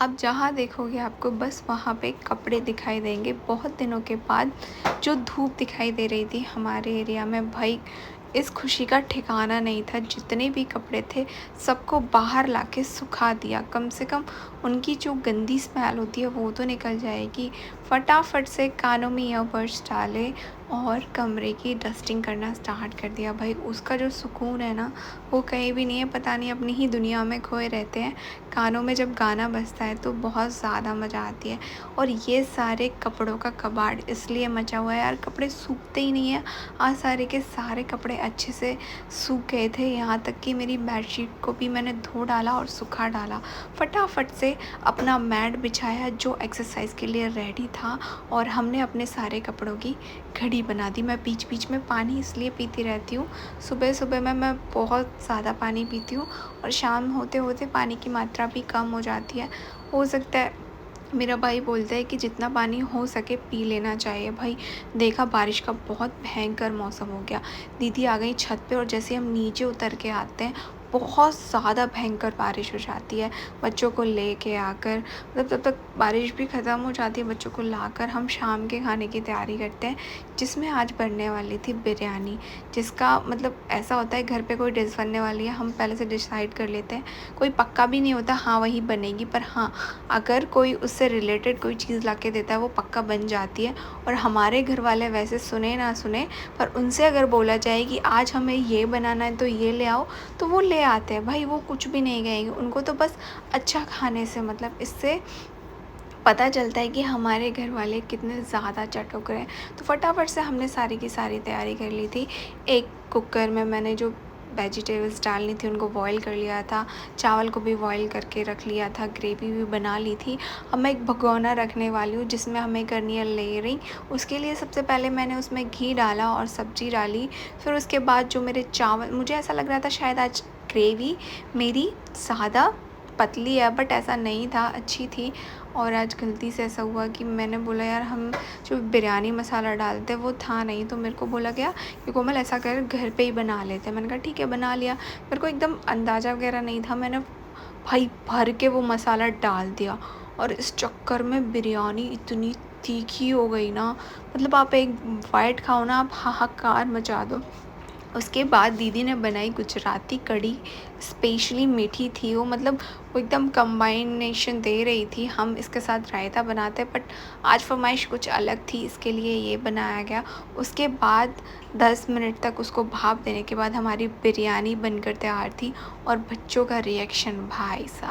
आप जहाँ देखोगे आपको बस वहाँ पे कपड़े दिखाई देंगे। बहुत दिनों के बाद जो धूप दिखाई दे रही थी हमारे एरिया में, भाई इस खुशी का ठिकाना नहीं था। जितने भी कपड़े थे सबको बाहर लाके सुखा दिया। कम से कम उनकी जो गंदी स्मेल होती है वो तो निकल जाएगी। फटाफट से कानों में ईयरबड्स डाले और कमरे की डस्टिंग करना स्टार्ट कर दिया। भाई उसका जो सुकून है ना वो कहीं भी नहीं है। पता नहीं अपनी ही दुनिया में खोए रहते हैं। कानों में जब गाना बजता है तो बहुत ज़्यादा मज़ा आती है। और ये सारे कपड़ों का कबाड़ इसलिए मचा हुआ है यार, कपड़े सूखते ही नहीं है। आज सारे के सारे कपड़े अच्छे से सूख गए थे, यहाँ तक कि मेरी बेडशीट को भी मैंने धो डाला और सुखा डाला। फटाफट से अपना मैट बिछाया जो एक्सरसाइज के लिए रेडी था, और हमने अपने सारे कपड़ों की घड़ी बना दी। मैं बीच बीच में पानी इसलिए पीती रहती हूँ। सुबह सुबह में मैं बहुत ज़्यादा पानी पीती हूँ और शाम होते होते पानी की मात्रा भी कम हो जाती है। हो सकता है मेरा भाई बोलता है कि जितना पानी हो सके पी लेना चाहिए। भाई देखा बारिश का बहुत भयंकर मौसम हो गया। दीदी आ गई छत पे और जैसे हम नीचे उतर के आते हैं बहुत ज़्यादा भयंकर बारिश हो जाती है। बच्चों को लेके आकर मतलब तब तक बारिश भी ख़त्म हो जाती है। बच्चों को लाकर हम शाम के खाने की तैयारी करते हैं, जिसमें आज बनने वाली थी बिरयानी। जिसका मतलब ऐसा होता है घर पे कोई डिश बनने वाली है हम पहले से डिसाइड कर लेते हैं। कोई पक्का भी नहीं होता हाँ वही बनेगी, पर हाँ अगर कोई उससे रिलेटेड कोई चीज़ ला के देता है वो पक्का बन जाती है। और हमारे घर वाले वैसे सुने ना सुने, पर उनसे अगर बोला जाए कि आज हमें ये बनाना है तो ये ले आओ, तो वो ले आते हैं। भाई वो कुछ भी नहीं कहेंगे, उनको तो बस अच्छा खाने से मतलब। इससे पता चलता है कि हमारे घर वाले कितने ज़्यादा चटुक रहे हैं। तो फटाफट से हमने सारी की सारी तैयारी कर ली थी। एक कुकर में मैंने जो वेजिटेबल्स डालनी थी उनको बॉईल कर लिया था, चावल को भी बॉईल करके रख लिया था, ग्रेवी भी बना ली थी। अब मैं एक भगोना रखने वाली हूँ जिसमें हमें करनी है लेयरिंग। उसके लिए सबसे पहले मैंने उसमें घी डाला और सब्ज़ी डाली। फिर उसके बाद जो मेरे चावल, मुझे ऐसा लग रहा था शायद आज ग्रेवी मेरी ज़्यादा पतली है, बट ऐसा नहीं था, अच्छी थी। और आज गलती से ऐसा हुआ कि मैंने बोला यार हम जो बिरयानी मसाला डालते हैं वो था नहीं, तो मेरे को बोला गया कि कोमल ऐसा कर घर पे ही बना लेते हैं। मैंने कहा ठीक है बना लिया। मेरे को एकदम अंदाज़ा वगैरह नहीं था, मैंने भाई भर के वो मसाला डाल दिया और इस चक्कर में बिरयानी इतनी तीखी हो गई ना, मतलब आप एक बाइट खाओ ना आप हाहाकार मचा दो। उसके बाद दीदी ने बनाई गुजराती कढ़ी, स्पेशली मीठी थी वो, मतलब वो एकदम कम्बाइनेशन दे रही थी। हम इसके साथ रायता बनाते बट आज फरमाइश कुछ अलग थी, इसके लिए ये बनाया गया। उसके बाद 10 मिनट तक उसको भाप देने के बाद हमारी बिरयानी बनकर तैयार थी। और बच्चों का रिएक्शन भाई साहब।